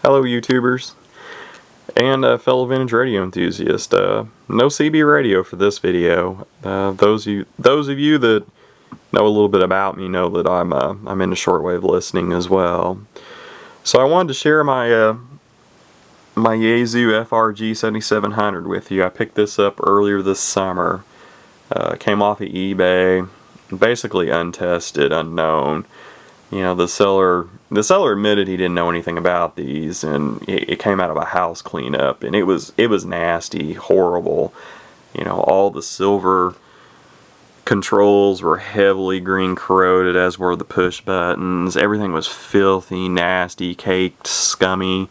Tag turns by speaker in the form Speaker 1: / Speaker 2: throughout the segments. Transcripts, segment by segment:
Speaker 1: Hello YouTubers and fellow vintage radio enthusiasts. No CB radio for this video. Those of you that know a little bit about me know that I'm into shortwave listening as well. So I wanted to share my my Yaesu FRG-7700 with you. I picked this up earlier this summer. Came off of eBay, basically untested, unknown. You know, the seller admitted he didn't know anything about these, and it came out of a house cleanup, and it was nasty, horrible. You know, all the silver controls were heavily green corroded, as were the push buttons. Everything was filthy, nasty, caked, scummy,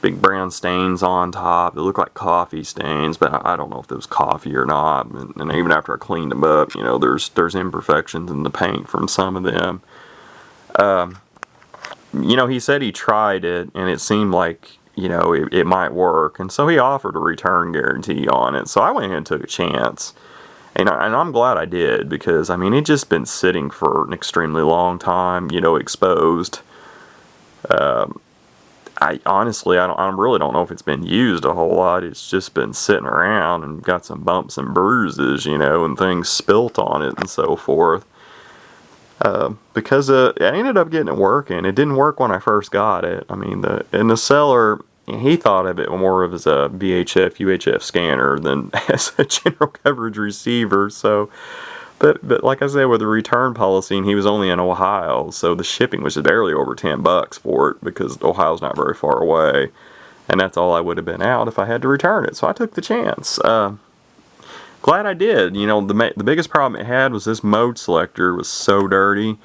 Speaker 1: big brown stains on top. It looked like coffee stains, but I don't know if it was coffee or not. And even after I cleaned them up, you know, there's imperfections in the paint from some of them. You know, he said he tried it, and it seemed like, you know, it might work, and so he offered a return guarantee on it. So I went ahead and took a chance, and I'm glad I did, because I mean, it just been sitting for an extremely long time, you know, exposed. I honestly really don't know if it's been used a whole lot. It's just been sitting around and got some bumps and bruises, you know, and things spilt on it and so forth. Because I ended up getting it working. It didn't work when I first got it. I mean, the seller, he thought of it more of as a VHF, UHF scanner than as a general coverage receiver. So, but like I said, with the return policy, and he was only in Ohio, so the shipping was just barely over $10 for it, because Ohio's not very far away, and that's all I would have been out if I had to return it. So I took the chance. Glad I did. You know, the biggest problem it had was this mode selector was so dirty.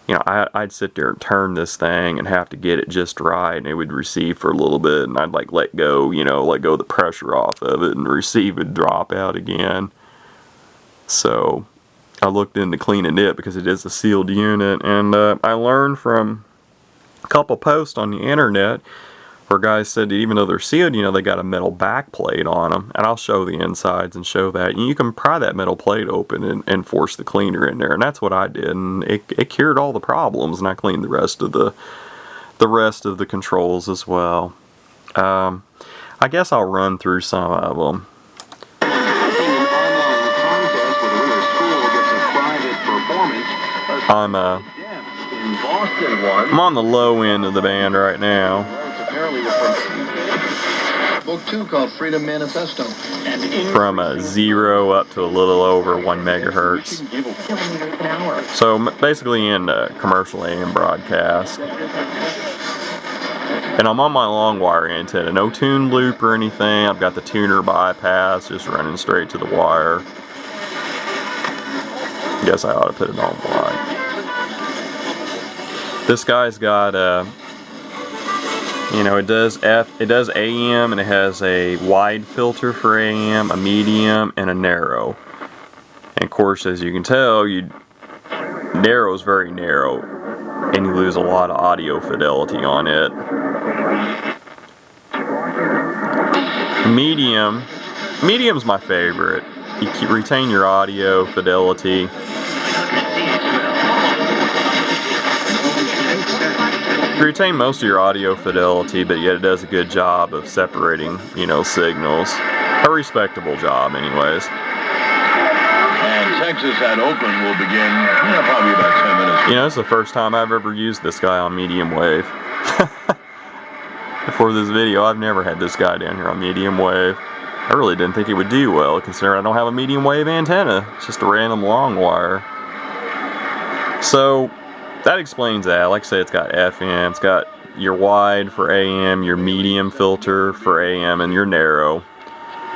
Speaker 1: You know, I'd sit there and turn this thing and have to get it just right, and it would receive for a little bit, and I'd like let go the pressure off of it, and the receive would drop out again. So I looked into cleaning it, because it is a sealed unit, and I learned from a couple posts on the internet where guys said that even though they're sealed, you know, they got a metal back plate on them, and I'll show the insides and show that. And you can pry that metal plate open and force the cleaner in there, and that's what I did, and it cured all the problems, and I cleaned the rest of the controls as well. I guess I'll run through some of them. I'm on the low end of the band right now.
Speaker 2: Book 2 called Freedom Manifesto.
Speaker 1: From 0 up to a little over 1 megahertz. So basically in commercial AM broadcast. And I'm on my long wire antenna. No tuned loop or anything. I've got the tuner bypass just running straight to the wire. Guess I ought to put it on wide. This guy's got you know, it does AM, and it has a wide filter for AM, a medium, and a narrow. And of course, as you can tell, narrow is very narrow, and you lose a lot of audio fidelity on it. Medium's my favorite. You retain your audio fidelity. You retain most of your audio fidelity, but yet it does a good job of separating, you know, signals. A respectable job, anyways.
Speaker 2: And Texas at Oakland will begin, probably about 10 minutes.
Speaker 1: You know, it's the first time I've ever used this guy on medium wave. Before this video, I've never had this guy down here on medium wave. I really didn't think it would do well, considering I don't have a medium wave antenna. It's just a random long wire. So that explains that. Like I say, it's got FM, it's got your wide for AM, your medium filter for AM, and your narrow.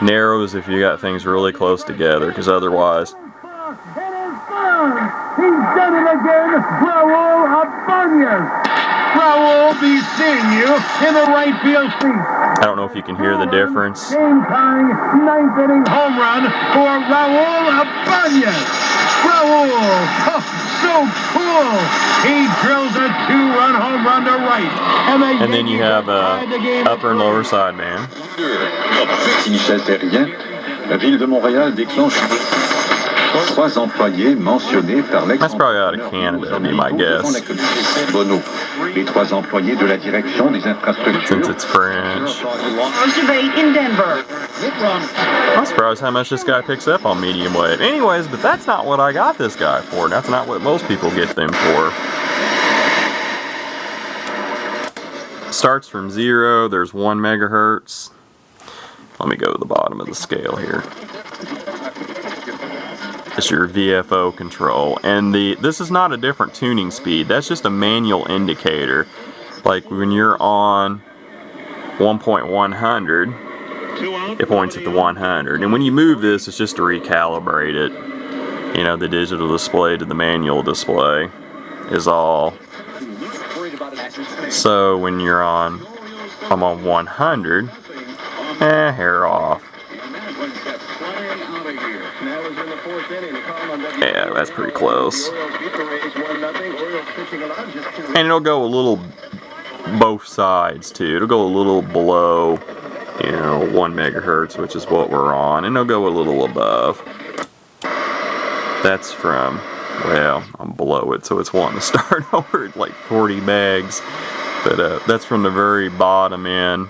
Speaker 1: Narrow is if you got things really close together, because otherwise...
Speaker 3: It is fun! He's done it again, Raul Abanez! Raul be seeing you in the right field seat.
Speaker 1: I don't know if you can hear the difference.
Speaker 3: Game-tying, 9th inning home run for Raul Abanez! Raul! Oh, so cool! He drills a 2-run home run to right.
Speaker 1: And then you have upper and lower sideband.
Speaker 4: 3 employés mentionnés par
Speaker 1: That's probably out of Canada, would be my guess.
Speaker 4: Les 3 employés de la direction des infrastructures.
Speaker 1: Since it's French.
Speaker 5: Debate in Denver.
Speaker 1: I'm surprised how much this guy picks up on medium wave. Anyways, but that's not what I got this guy for. That's not what most people get them for. Starts from 0. There's 1 megahertz. Let me go to the bottom of the scale here. It's your VFO control, and this is not a different tuning speed. That's just a manual indicator. Like when you're on 1.100, it points at the 100, and when you move this, it's just to recalibrate it. You know, the digital display to the manual display is all. So when you're on, I'm on 100. Hair off. Yeah, that's pretty close. And it'll go a little both sides too. It'll go a little below, you know, 1 megahertz, which is what we're on, and it'll go a little above. That's from, well, I'm below it, so it's wanting to start over at like 40 megs. But that's from the very bottom end.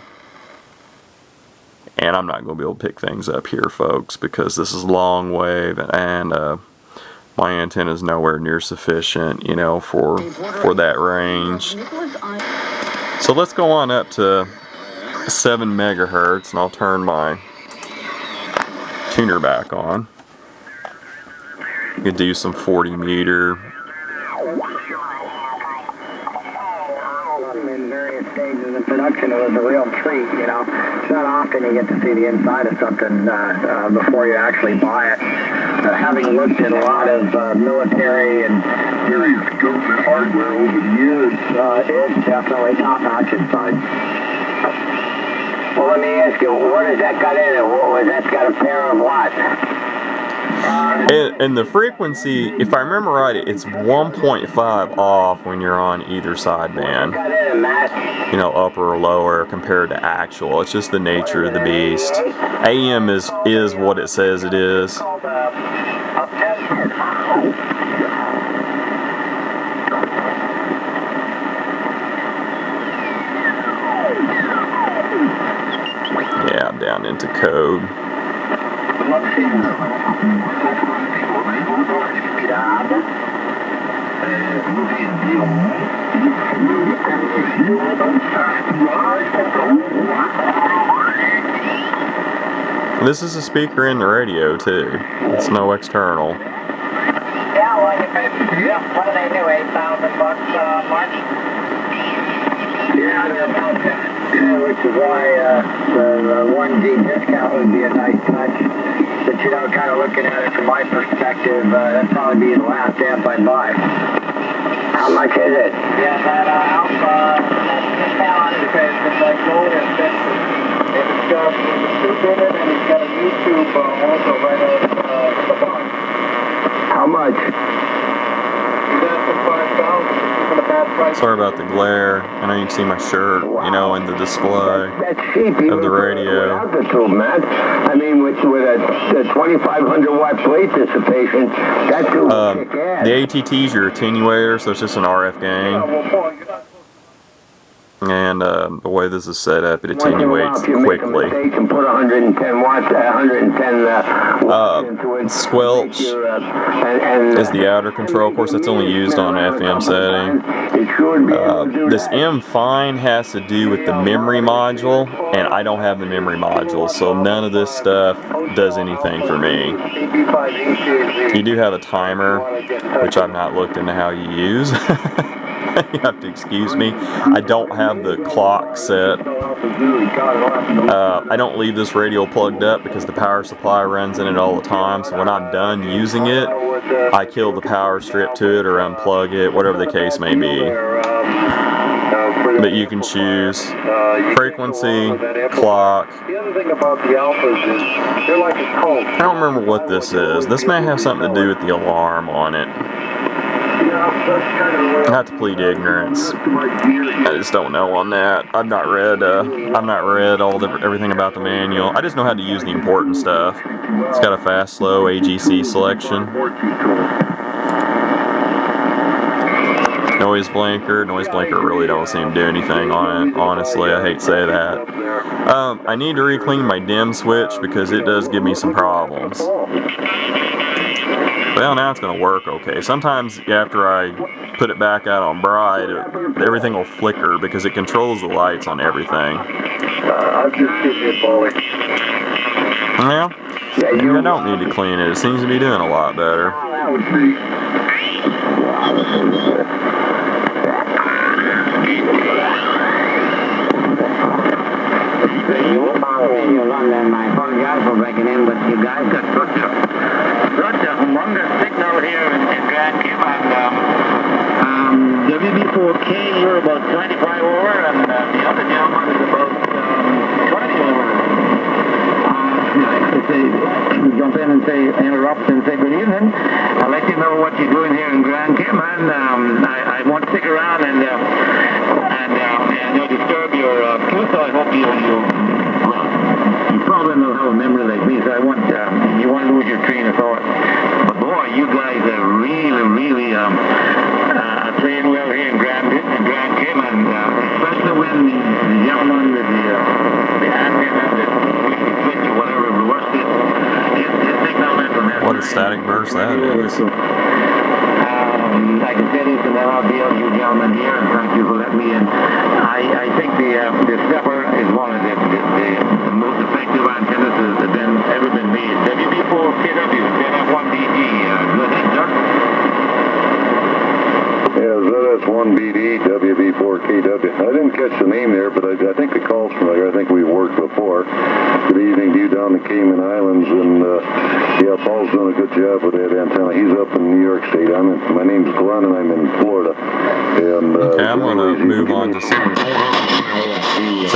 Speaker 1: And I'm not going to be able to pick things up here, folks, because this is long wave, and my antenna is nowhere near sufficient, you know, for that range. So let's go on up to 7 megahertz, and I'll turn my tuner back on. You can do some 40 meter.
Speaker 6: The production, it was a real treat, you know. It's not often you get to see the inside of something before you actually buy it. Having looked at a lot of military and various government hardware over the years, it's definitely top-notch inside. Well, let me ask you, what has that got in it? That's got a pair of what?
Speaker 1: And the frequency, if I remember right, it's 1.5 off when you're on either sideband. You know, upper or lower compared to actual. It's just the nature of the beast. AM is what it says it is. Yeah, I'm down into code. This is a speaker in the radio too. It's no external.
Speaker 6: Yeah, well, what do they do? $8,000 Mark? Yeah, they're about that. Which is why the 1G discount would be a nice touch. But you know, kind of looking at it from my perspective, that'd probably be the last amp I'd buy. How much is it? Yeah, that Alpha, because it's like gold and expensive. It's got a tube in it, and it's got a YouTube also right out of the box. How much? You got some 5,000.
Speaker 1: Sorry about the glare. I know you can see my shirt, you know, in the display of the radio.
Speaker 6: I mean, with a 2,500 watt plate dissipation, that's
Speaker 1: the ATT's your attenuator, so it's just an RF gain. And the way this is set up, it attenuates quickly.
Speaker 6: Put 110 watts, 110
Speaker 1: squelch is the outer control. Of course, that's only used on FM setting. This M fine has to do with the memory module, and I don't have the memory module, so none of this stuff does anything for me. You do have a timer, which I've not looked into how you use. You have to excuse me. I don't have the clock set. I don't leave this radio plugged up because the power supply runs in it all the time. So when I'm done using it, I kill the power strip to it or unplug it, whatever the case may be. But you can choose frequency, clock. I don't remember what this is. This may have something to do with the alarm on it. Not to plead ignorance, I just don't know on that. I've not read everything about the manual. I just know how to use the important stuff. It's got a fast, slow AGC selection. Noise blanker really don't seem to do anything on it, honestly. I hate to say that. I need to re-clean my dim switch because it does give me some problems. Well, now it's going to work okay. Sometimes after I put it back out on bright, everything will flicker because it controls the lights on everything.
Speaker 6: I'll just give you a bullet.
Speaker 1: Well, maybe I don't need to clean it. It seems to be doing a lot better.
Speaker 6: That would be. I apologize for breaking in, but you guys got such a humongous signal here in Grand Cayman. WB4K, you're about 25 over, and the other gentleman is about 20 over. I say, jump in and interrupt and say good evening. I'll let you know what you're doing here in Grand Cayman. I won't stick around and disturb your truth, so I hope you probably don't have a memory like me, so you won't lose your train of thought. But boy, you guys are really playing well here in Grand Cayman, especially when the gentleman with the antenna that switch or whatever reversed it, his signal went from
Speaker 1: What a static burst that is.
Speaker 6: So, like I said, it's an LRBL, you gentlemen here, and thank you for letting me in. I think the stepper is one of the most effective antennas that have ever been made. WB4KW, ZF1BD, go ahead, Doug.
Speaker 7: Yeah, ZS1BD, WB4KW. I didn't catch the name there, but I think the call's familiar. I think we've worked before. Good evening to you down the Cayman Islands, and yeah, Paul's done a good job with that antenna. He's up in New York State. My name's Glenn, and I'm in Florida. And
Speaker 1: okay, I'm going to move on to some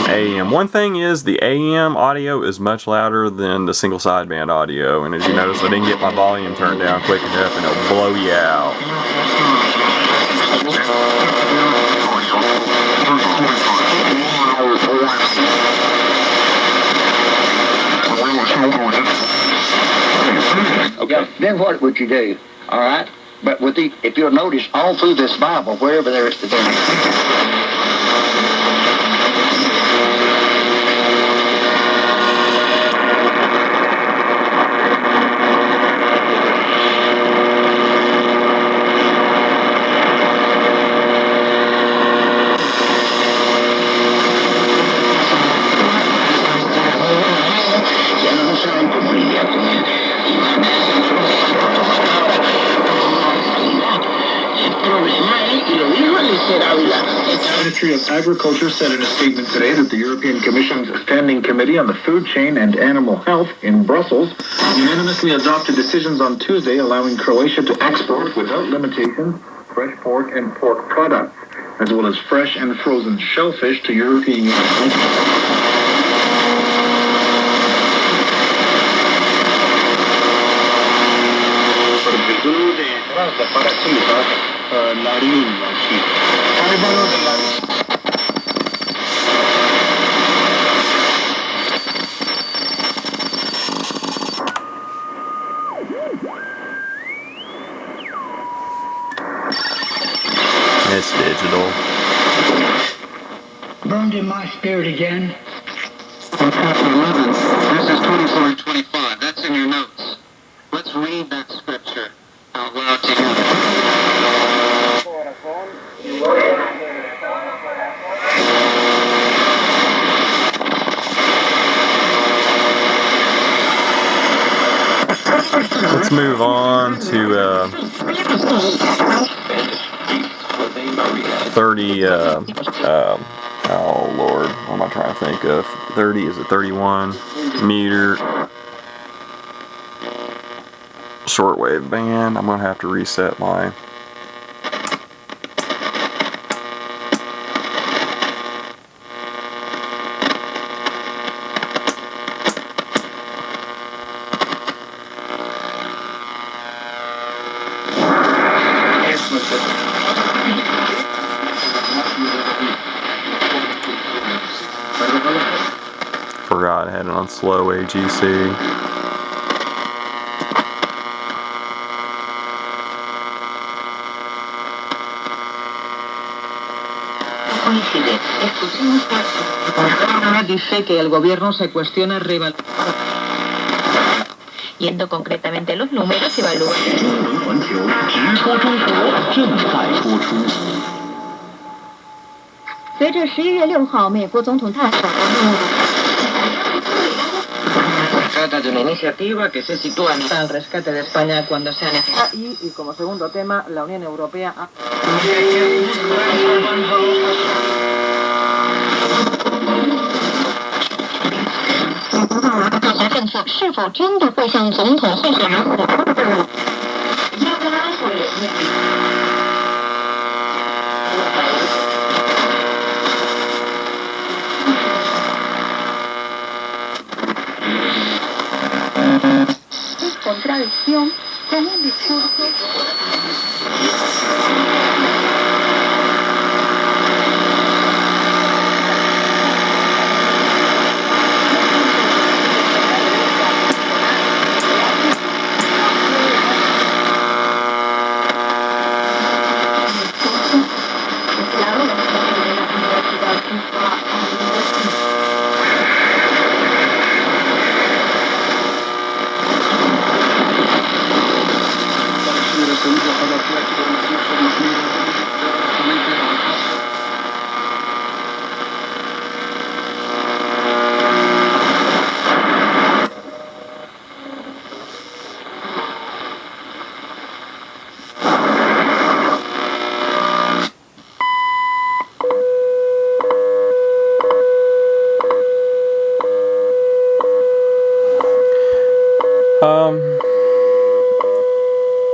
Speaker 1: AM. One thing is, the AM audio is much louder than the single sideband audio, and as you notice, I didn't get my volume turned down quick enough, and it'll blow you out.
Speaker 8: Okay. Then what would you do? All right? But if you'll notice, all through this Bible, wherever there is to be.
Speaker 9: Ministry of Agriculture said in a statement today that the European Commission's Standing Committee on the Food Chain and Animal Health in Brussels unanimously adopted decisions on Tuesday allowing Croatia to export without limitations fresh pork and pork products, as well as fresh and frozen shellfish to European Union.
Speaker 1: It's digital.
Speaker 10: Burned in my spirit again.
Speaker 8: Chapter 11. This is 24:25. That's in your notes. Let's read that scripture out loud together.
Speaker 1: Let's move on to 30, oh Lord, what am I trying to think of? 30, is it 31 meter shortwave band. I'm going to have to reset my forgot I had it on slow AGC.
Speaker 11: Dice que el gobierno se cuestiona yendo concretamente los números y evalúa.
Speaker 3: 环球直播中国正在播出。
Speaker 5: 随着11月6号美国总统大选。
Speaker 11: Trata de una iniciativa que se sitúa al rescate de España cuando sea necesario. Y como segundo tema, la Unión Europea ha...
Speaker 5: 政府是否真的会向总统候选人火烧的？ contradicción con un discurso.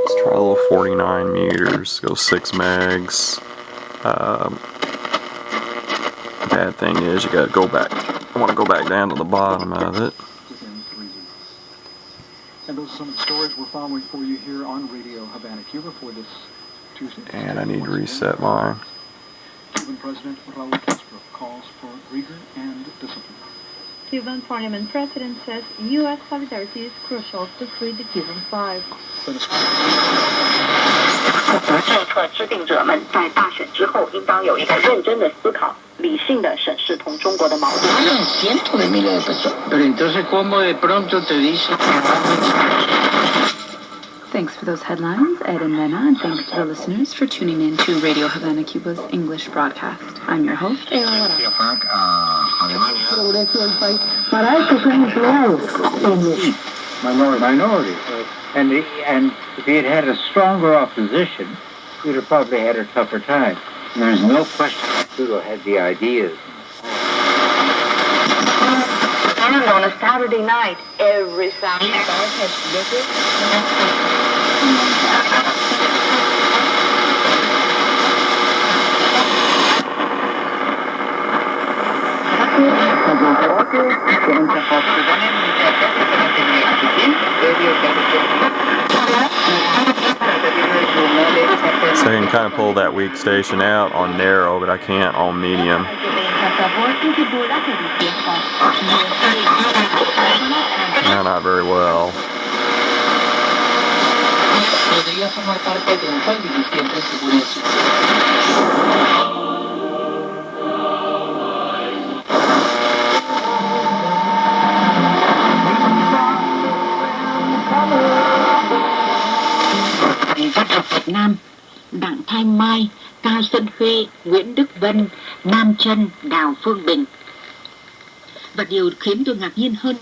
Speaker 1: Let's try a little 49 meters, go 6 megs. Bad thing is you gotta go back. I want to go back down to the bottom of it.
Speaker 12: And those are some of the stories we're following for you here on Radio Havana, Cuba for this Tuesday.
Speaker 1: And I need to reset mine.
Speaker 12: Cuban President Raul Castro calls for rigor and discipline.
Speaker 5: Cuban Parliament President says U.S. solidarity is crucial to free the Cuban Five.
Speaker 13: 政策制定者们在大选之后应当有一个认真的思考，理性的审视同中国的矛盾。
Speaker 11: Pero entonces, ¿cómo de pronto te dice?
Speaker 14: Thanks for those headlines, Ed and Lena, and thanks to the listeners for tuning in to Radio Havana, Cuba's English broadcast. I'm your host,
Speaker 3: Para esto son empleados. Minority. And if he had had a stronger opposition, he would have probably had a tougher time. There's no question Trudeau had the ideas.
Speaker 13: And on a Saturday night, every Saturday.
Speaker 1: So I can kind of pull that weak station out on narrow, but I can't on medium. No, not very well.
Speaker 13: Việt Nam, Đặng Thanh Mai, Cao Xuân Khê, Nguyễn Đức Vân, Nam Trân, Đào Phương Bình. Và điều khiến tôi ngạc nhiên hơn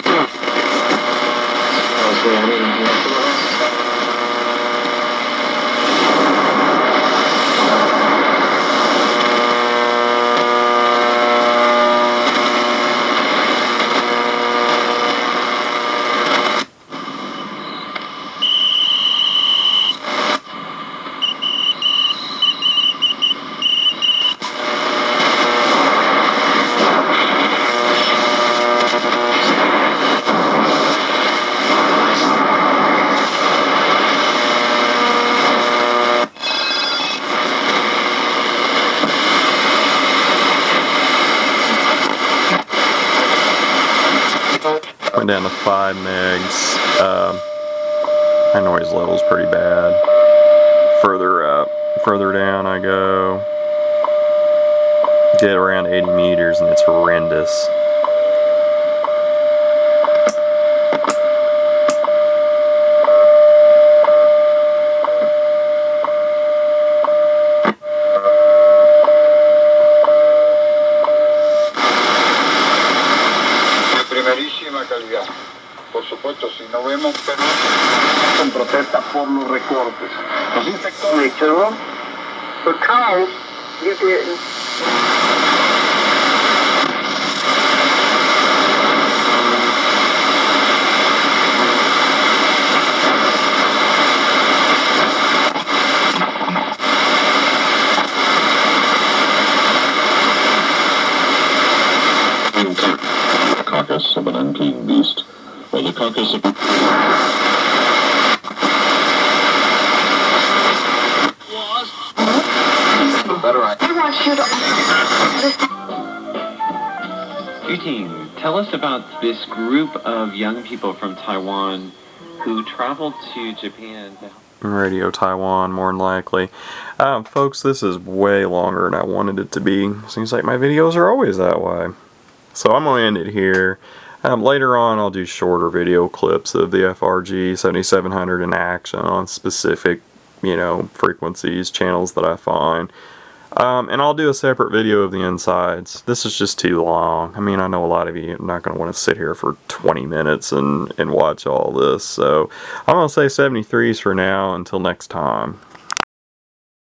Speaker 1: went down to 5 megs. My noise level's pretty bad. Further down I go. Get around 80 meters and it's horrendous.
Speaker 15: Primerísima calidad. Por supuesto, si no vemos Perú con protesta por los recortes. Los inspectores.
Speaker 6: Because you didn't.
Speaker 2: Carcass of an unclean beast, or the carcass of...
Speaker 16: Eugene, tell us about this group of young people from Taiwan who traveled to Japan.
Speaker 1: Radio Taiwan, more than likely. Folks, this is way longer than I wanted it to be. Seems like my videos are always that way. So I'm going to end it here. Later on, I'll do shorter video clips of the FRG-7700 in action on specific, frequencies, channels that I find. And I'll do a separate video of the insides. This is just too long. I mean, I know a lot of you are not going to want to sit here for 20 minutes and watch all this. So I'm going to say 73s for now. Until next time.